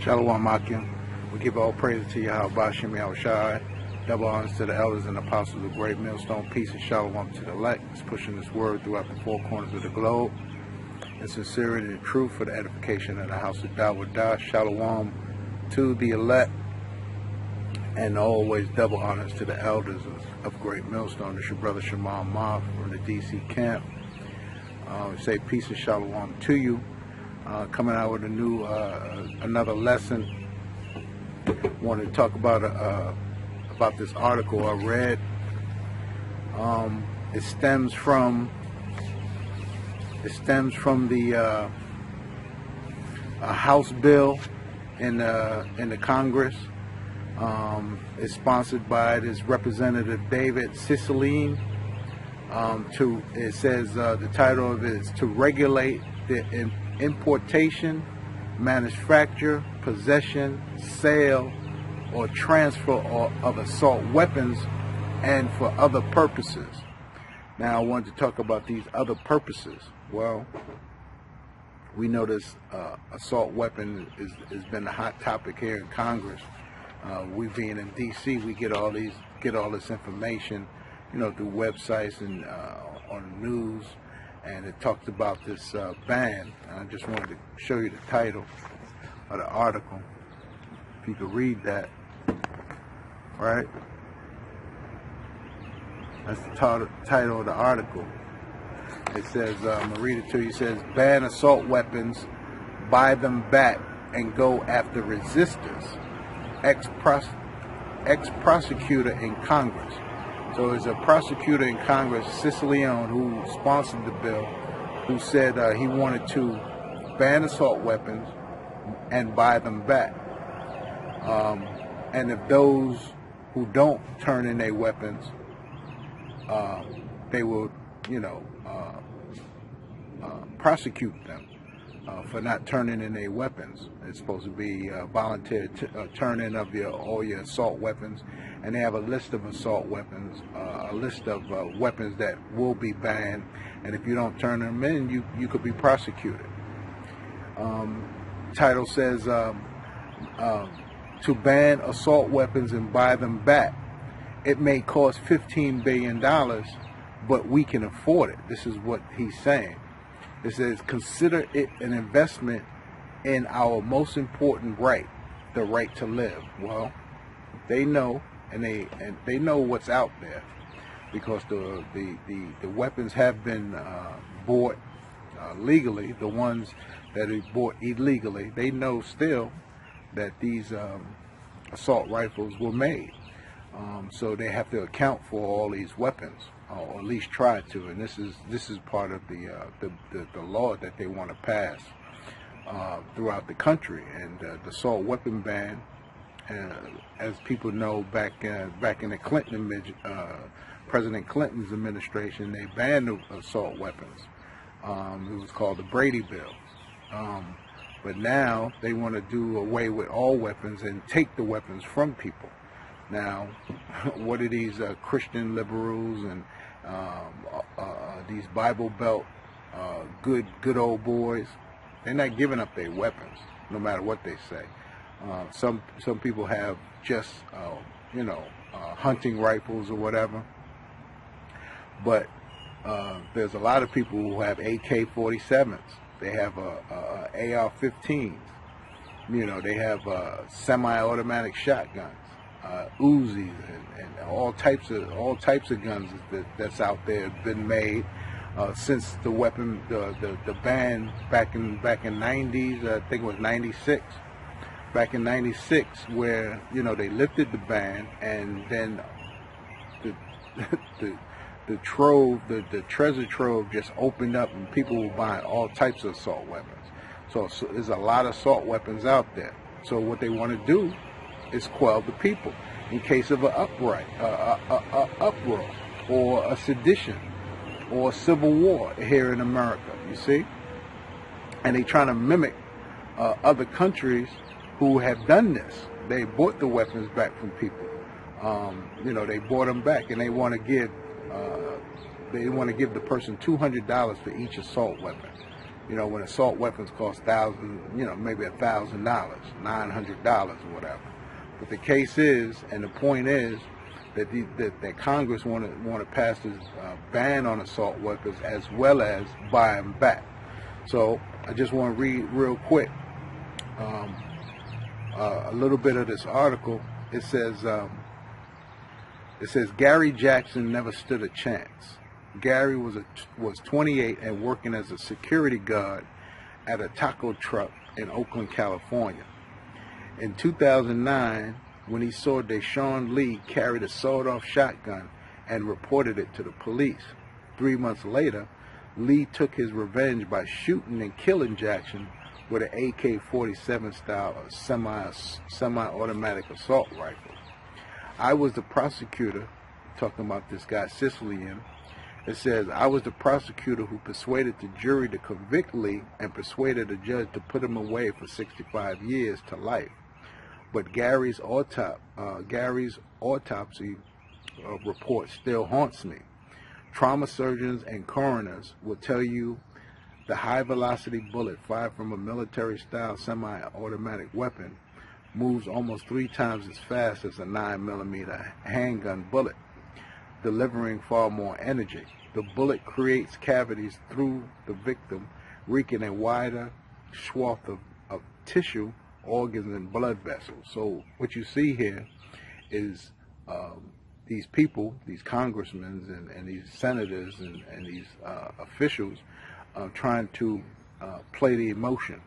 Shalom Akim. We give all praise to Yahweh Bashim Yahushai. Double honors to the elders and apostles of the great millstone. Peace and shalom to the elect. It's pushing this word throughout the four corners of the globe. In sincerity and truth for the edification of the house of Dawadah. Shalom to the elect. And always double honors to the elders of great millstone. It's your brother Shimon Ma from the DC camp. Say peace and shalom to you. Coming out with a new, another lesson. Wanted to talk about this article I read. It stems from the House bill in the Congress. It's sponsored by this Representative David Cicilline. It says the title of it is to regulate the importation, manufacture, possession, sale, or transfer of assault weapons and for other purposes. Now I wanted to talk about these other purposes. Well, we know this assault weapon has been a hot topic here in Congress. We being in DC, we get all this information, through websites and on the news, and it talks about this ban. And I just wanted to show you the title of the article. If you could read that, right? That's the title of the article. It says, I'm gonna read it to you. It says, ban assault weapons, buy them back, and go after resistors. Ex-prosecutor in Congress. So there's a prosecutor in Congress, Cicilline, who sponsored the bill, who said he wanted to ban assault weapons and buy them back. And if those who don't turn in their weapons, they will, prosecute them for not turning in their weapons. It's supposed to be voluntary turn-in of all your assault weapons, and they have a list of assault weapons, a list of weapons that will be banned, and if you don't turn them in, you could be prosecuted. Title says to ban assault weapons and buy them back. It may cost $15 billion, but we can afford it. This is what he's saying. It says, consider it an investment in our most important right, the right to live. Well, they know, and they know what's out there, because the weapons have been bought legally. The ones that are bought illegally, they know still that these assault rifles were made. So they have to account for all these weapons, or at least try to. And this is part of the law that they want to pass throughout the country. And the assault weapon ban, as people know, back in the Clinton President Clinton's administration, they banned the assault weapons. It was called the Brady Bill. But now they want to do away with all weapons and take the weapons from people. Now, what are these Christian liberals and these Bible Belt good old boys? They're not giving up their weapons, no matter what they say. Some people have just hunting rifles or whatever, but there's a lot of people who have AK-47s. They have AR-15s. They have semi-automatic shotguns. Uzis and all types of guns that's out there have been made since the ban back in 90s. I think it was 96. Back in 96, where they lifted the ban, and then the treasure trove just opened up, and people were buying all types of assault weapons. So there's a lot of assault weapons out there. So what they want to do is quell the people in case of an uproar or a sedition or a civil war here in America, you see? And they're trying to mimic other countries who have done this. They bought the weapons back from people. They bought them back, and they want to give the person $200 for each assault weapon. You know, when assault weapons cost maybe $1,000, $900 or whatever. But the case is, and the point is, that Congress want to pass this ban on assault weapons as well as buy them back. So I just want to read real quick a little bit of this article. It says Gary Jackson never stood a chance. Gary was 28 and working as a security guard at a taco truck in Oakland, California. In 2009, when he saw Deshaun Lee carried a sawed-off shotgun and reported it to the police. 3 months later, Lee took his revenge by shooting and killing Jackson with an AK-47 style semi-automatic assault rifle. I was the prosecutor, talking about this guy Sicilian. It says, I was the prosecutor who persuaded the jury to convict Lee and persuaded the judge to put him away for 65 years to life. But Gary's autopsy report still haunts me. Trauma surgeons and coroners will tell you the high-velocity bullet fired from a military-style semi-automatic weapon moves almost 3 times as fast as a 9mm handgun bullet, delivering far more energy. The bullet creates cavities through the victim, wreaking a wider swath of tissue, organs, and blood vessels. So what you see here is these people, these congressmen and these senators and these officials trying to play the emotion.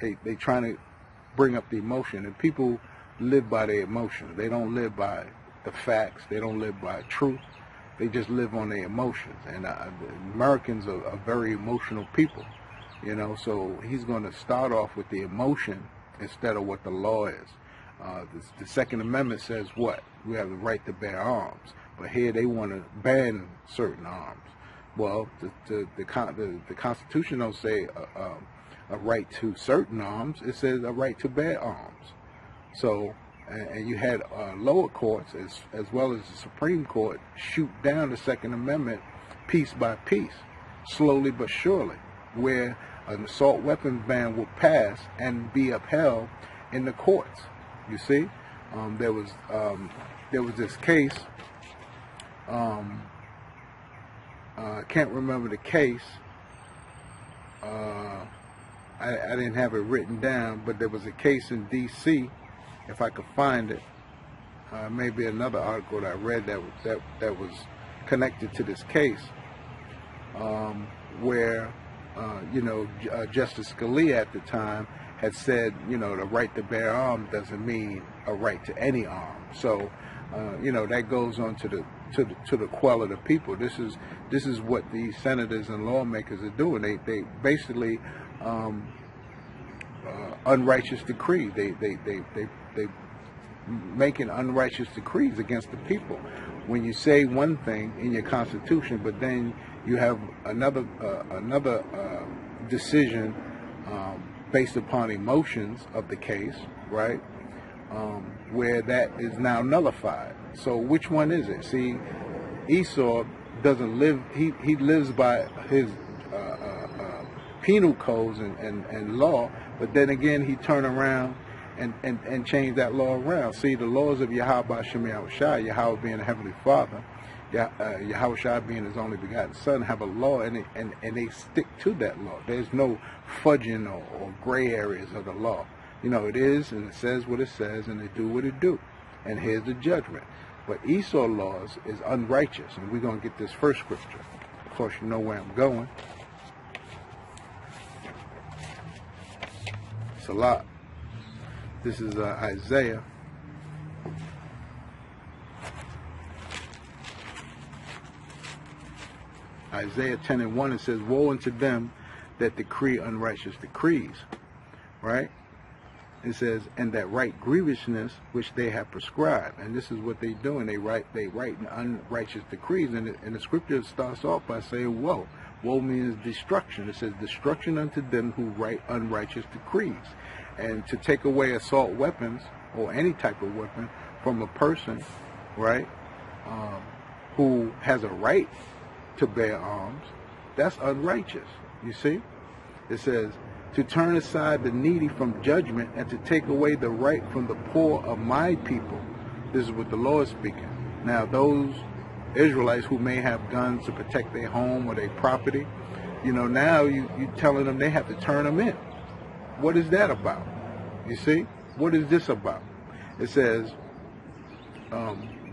They trying to bring up the emotion, and people live by their emotions. They don't live by the facts. They don't live by truth. They just live on their emotions. And Americans are very emotional people. So he's going to start off with the emotion instead of what the law is. The Second Amendment says what? We have the right to bear arms. But here they want to ban certain arms. Well, the Constitution don't say a right to certain arms. It says a right to bear arms. So, and you had lower courts as well as the Supreme Court shoot down the Second Amendment piece by piece, slowly but surely, where an assault weapons ban will pass and be upheld in the courts. You see, there was this case. I can't remember the case. I didn't have it written down, but there was a case in D.C. If I could find it, maybe another article that I read that was connected to this case, where Justice Scalia at the time had said, the right to bear arms doesn't mean a right to any arm. So, that goes on to the quell of the people. This is what these senators and lawmakers are doing. They basically unrighteous decree. They making unrighteous decrees against the people. When you say one thing in your Constitution, but then you have another decision based upon emotions of the case, right? Where that is now nullified. So which one is it? See, Esau doesn't live. He lives by his penal codes and law, but then again he turned around and changed that law around. See, the laws of Yahweh Shem Yahushua, Yahweh being the Heavenly Father, Yahushua being His only begotten Son, have a law, and they stick to that law. There's no fudging or gray areas of the law. It is, and it says what it says, and they do what it do. And here's the judgment. But Esau laws is unrighteous, and we're going to get this first scripture. Of course, you know where I'm going. It's a lot. This is Isaiah. Isaiah 10:1, it says, woe unto them that decree unrighteous decrees. Right? It says, and that write grievousness which they have prescribed. And this is what they do, and they write unrighteous decrees. And the scripture starts off by saying, woe. Woe means destruction. It says, destruction unto them who write unrighteous decrees. And to take away assault weapons, or any type of weapon, from a person, right, who has a right to bear arms, That's unrighteous. You see? It says, to turn aside the needy from judgment and to take away the right from the poor of my people. This is what the Lord is speaking. Now, those Israelites who may have guns to protect their home or their property, now you telling them they have to turn them in. What is that about? You see? What is this about? It says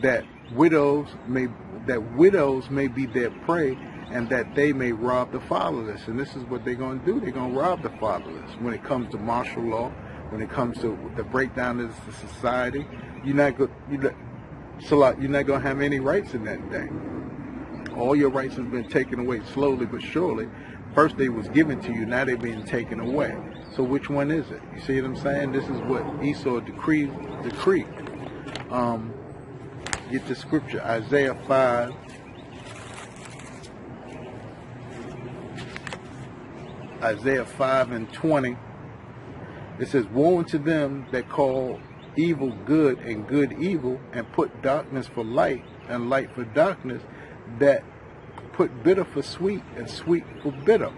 that widows may be their prey, and that they may rob the fatherless. And this is what they're going to do. They're going to rob the fatherless. When it comes to martial law, when it comes to the breakdown of the society, you're not going to have any rights in that day. All your rights have been taken away slowly but surely. First they was given to you, now they're being taken away. So which one is it? You see what I'm saying? This is what Esau decreed. Get the scripture, Isaiah 5. Isaiah 5:20, it says, woe unto them that call evil good and good evil, and put darkness for light and light for darkness, that put bitter for sweet and sweet for bitter.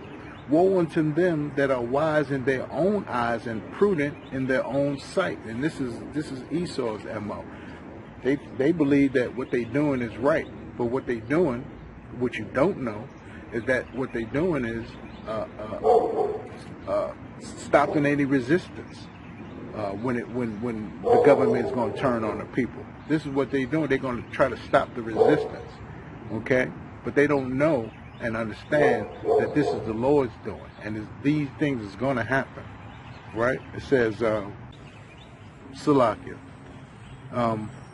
Woe unto them that are wise in their own eyes and prudent in their own sight. And this is Esau's MO. They believe that what they're doing is right, but what they're doing, what you don't know, is that what they're doing is stopping any resistance when the government is going to turn on the people. This is what they're doing. They're going to try to stop the resistance, okay? But they don't know and understand that this is the Lord's doing, and these things is going to happen, right? It says, Salakia.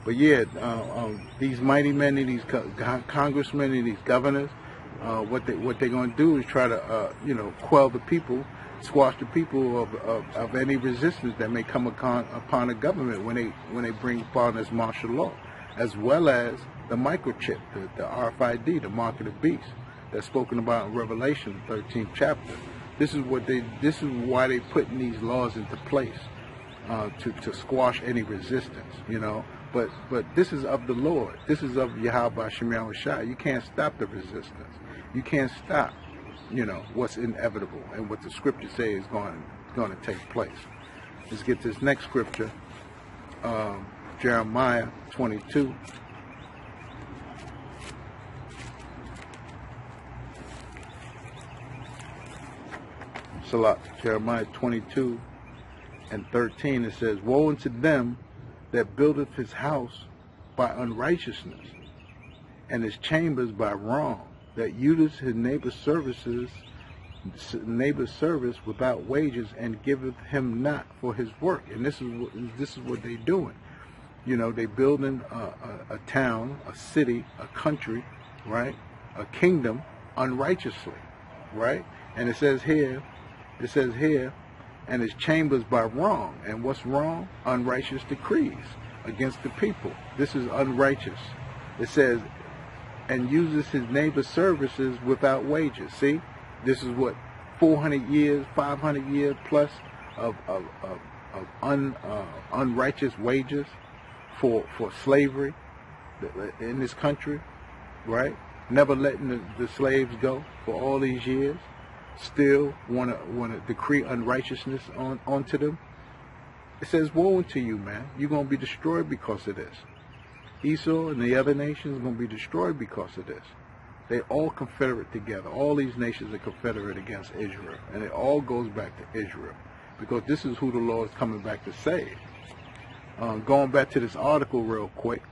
But yeah, these mighty men and these congressmen and these governors, what they're going to do is try to quell the people, squash the people of any resistance that may come upon the government when they bring upon this martial law, as well as the microchip, the RFID, the mark of the beast, that's spoken about in Revelation 13th chapter. This is why they putting these laws into place, to squash any resistance, But this is of the Lord. This is of Yahweh Shem Yahushua. You can't stop the resistance. You can't stop, what's inevitable and what the scripture says is going to take place. Let's get this next scripture, Jeremiah 22. Salat, Jeremiah 22:13. It says, woe unto them that buildeth his house by unrighteousness, and his chambers by wrong, that useth his neighbor's service without wages, and giveth him not for his work. And this is what they doing. They building a town, a city, a country, right? A kingdom unrighteously, right? And it says here, and his chambers by wrong. And what's wrong? Unrighteous decrees against the people. This is unrighteous. It says, and uses his neighbor's services without wages. See, this is what 400 years, 500 years plus of unrighteous wages for slavery in this country, right? Never letting the slaves go for all these years. Still want to decree unrighteousness onto them. It says, woe unto you, man. You're going to be destroyed because of this. Esau and the other nations are going to be destroyed because of this. They all confederate together. All these nations are confederate against Israel. And it all goes back to Israel, because this is who the Lord is coming back to save. Going back to this article real quick.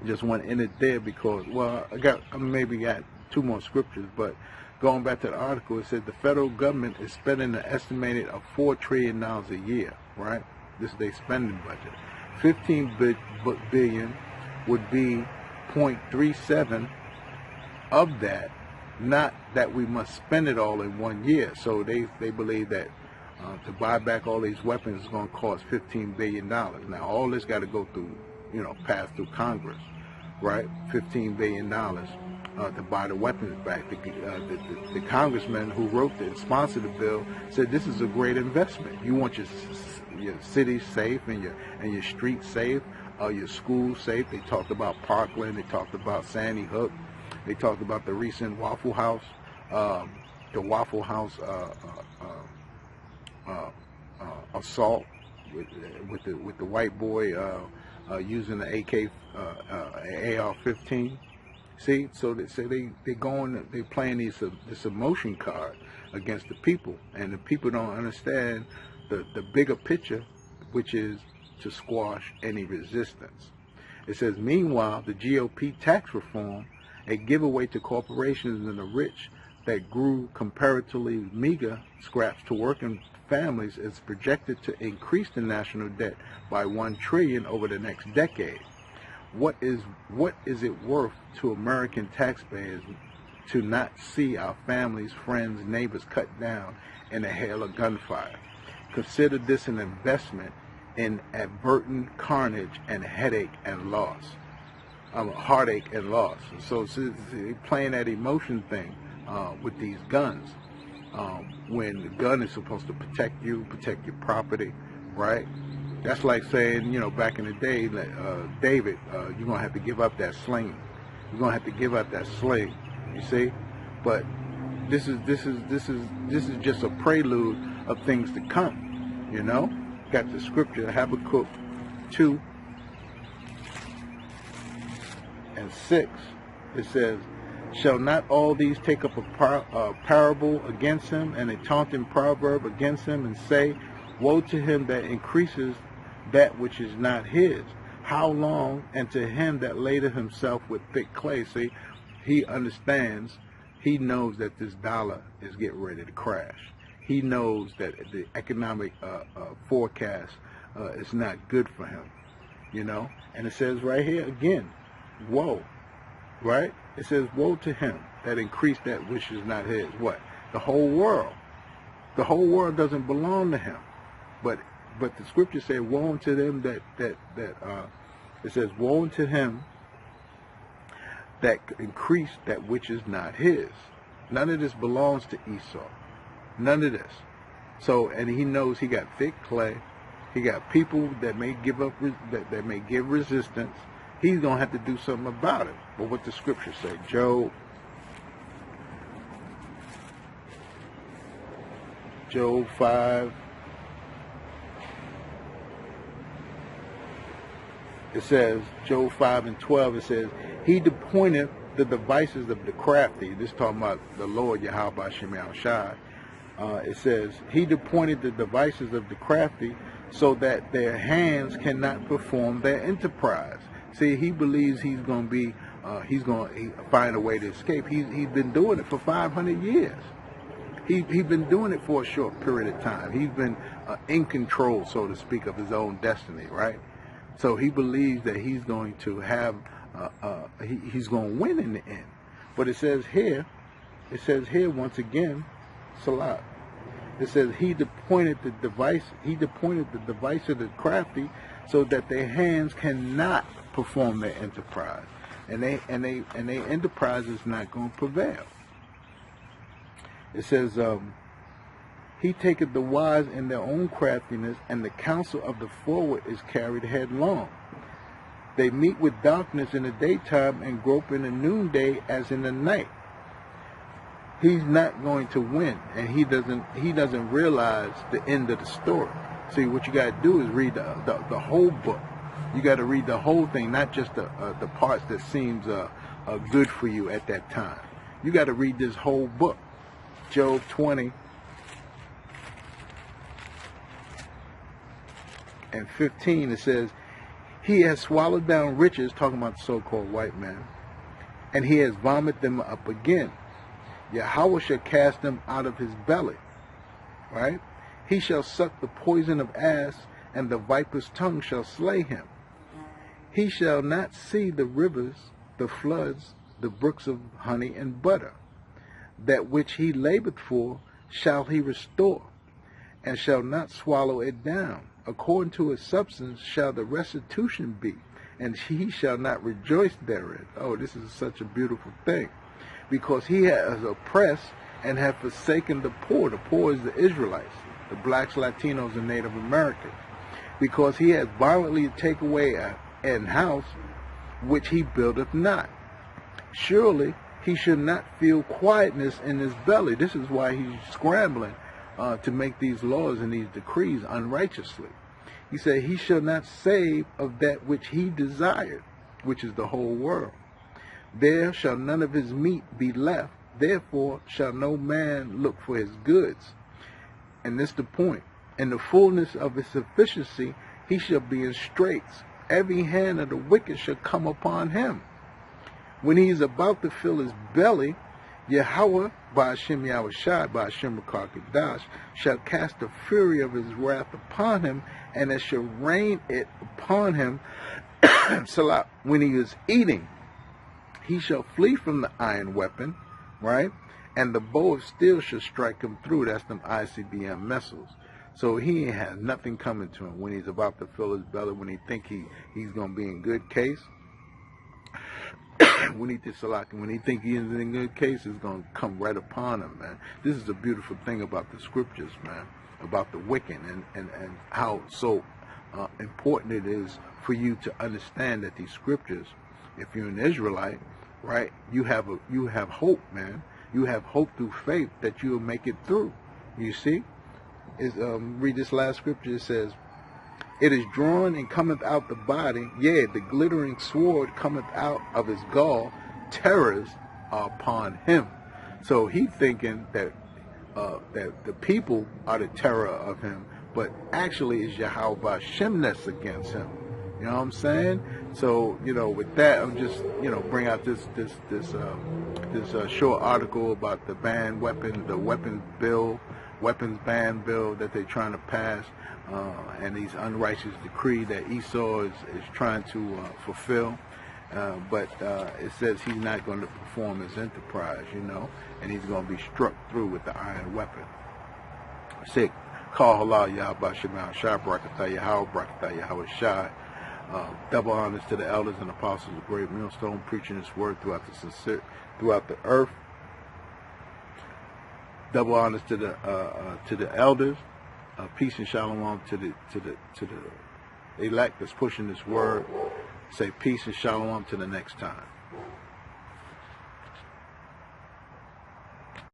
Just want to end it there because, well, I maybe got two more scriptures, but going back to the article, it said the federal government is spending an estimated of $4 trillion a year, right? This is their spending budget. 15 billion would be 0.37 of that, not that we must spend it all in 1 year. So they believe that to buy back all these weapons is going to cost $15 billion. Now, all this got to go through, pass through Congress, right? $15 billion. To buy the weapons back. The congressman who wrote and sponsored the bill said this is a great investment. You want your city safe and your streets safe, your schools safe. They talked about Parkland. They talked about Sandy Hook. They talked about the recent Waffle House the Waffle House assault with the white boy using the AR-15. See, so they playing this emotion card against the people, and the people don't understand the bigger picture, which is to squash any resistance. It says, meanwhile, the GOP tax reform, a giveaway to corporations and the rich that grew comparatively meager scraps to working families, is projected to increase the national debt by $1 trillion over the next decade. What is it worth to American taxpayers to not see our families, friends, neighbors cut down in a hail of gunfire? Consider this an investment in averting carnage and heartache and loss. So they're playing that emotion thing with these guns. When the gun is supposed to protect you, protect your property, right? That's like saying, back in the day, David, you're gonna have to give up that sling. You're gonna have to give up that sling. You see, but this is just a prelude of things to come. Got the scripture, Habakkuk 2 and 6. It says, shall not all these take up a parable against him, and a taunting proverb against him, and say, woe to him that increases that which is not his? How long? And to him that ladeth himself with thick clay. See, he understands, he knows that this dollar is getting ready to crash. He knows that the economic forecast is not good for him, And it says right here again, woe, right? It says, woe to him that increased that which is not his. What? The whole world. The whole world doesn't belong to him. But the scripture says, woe unto them it says, woe unto him that increased that which is not his. None of this belongs to Esau. None of this. So, and he knows he got thick clay. He got people that may give up, that may give resistance. He's going to have to do something about it. But what the scripture say, Job 5. It says, Job 5 and 12, it says, he appointed the devices of the crafty. This is talking about the Lord Yahweh Shem Shai. It says, he appointed the devices of the crafty so that their hands cannot perform their enterprise. See, he believes he's going to find a way to escape. He's been doing it for 500 years. He's been doing it for a short period of time. He's been in control, so to speak, of his own destiny, right? So he believes that he's going to have, he's going to win in the end. But it says here once again, Salah. It says he appointed the device of the crafty so that their hands cannot perform their enterprise. And their enterprise is not going to prevail. It says, he taketh the wise in their own craftiness, and the counsel of the forward is carried headlong. They meet with darkness in the daytime and grope in the noonday as in the night. He's not going to win, and he doesn't realize the end of the story. See, what you got to do is read the whole book. You got to read the whole thing, not just the parts that seems good for you at that time. You got to read this whole book. Job 20 and 15, it says, he has swallowed down riches, talking about the so-called white man, and he has vomited them up again. Yahweh shall cast them out of his belly, right? He shall suck the poison of ass, and the viper's tongue shall slay him. He shall not see the rivers, the floods, the brooks of honey and butter. That which he labored for shall he restore, and shall not swallow it down. According to his substance shall the restitution be, and he shall not rejoice therein. Oh, this is such a beautiful thing. Because he has oppressed and have forsaken the poor. The poor is the Israelites, the blacks, Latinos, and Native Americans. Because he has violently taken away an house which he buildeth not. Surely he should not feel quietness in his belly. This is why he's scrambling to make these laws and these decrees unrighteously. He said, he shall not save of that which he desired, which is the whole world. There shall none of his meat be left. Therefore shall no man look for his goods. And this the point. In the fullness of his sufficiency, he shall be in straits. Every hand of the wicked shall come upon him. When he is about to fill his belly, Yahweh, by Hashem Yahushai, by Hashem Rakakadash, shall cast the fury of his wrath upon him, and it shall rain it upon him. Salah, when he is eating, he shall flee from the iron weapon, right? And the bow of steel shall strike him through. That's them ICBM missiles. So he has nothing coming to him when he's about to fill his belly, when he think he's going to be in good case. When he think he is in good case, it's going to come right upon him, man. This is a beautiful thing about the scriptures, man, about the wicked and how so important it is for you to understand that these scriptures, if you're an Israelite, right, you have hope, man. You have hope through faith that you'll make it through. You see? Read this last scripture. It says, it is drawn and cometh out the body, yea, the glittering sword cometh out of his gall, terrors are upon him. So he thinking that the people are the terror of him, but actually it's Yahweh Hashem that's against him. You know what I'm saying? So, with that, I'm just, bring out this short article about the weapons ban bill that they're trying to pass, and these unrighteous decree that Esau is trying to fulfill. But it says he's not going to perform his enterprise, and he's going to be struck through with the iron weapon. Sick. Call halal Yahweh Shema Shah Brakatah Yahweh Brakatah Yahweh Shah. Double honors to the elders and apostles of Great Millstone, preaching this word throughout the earth. Double honors to the elders. Peace and shalom to the elect that's pushing this word. Say peace and shalom to the next time.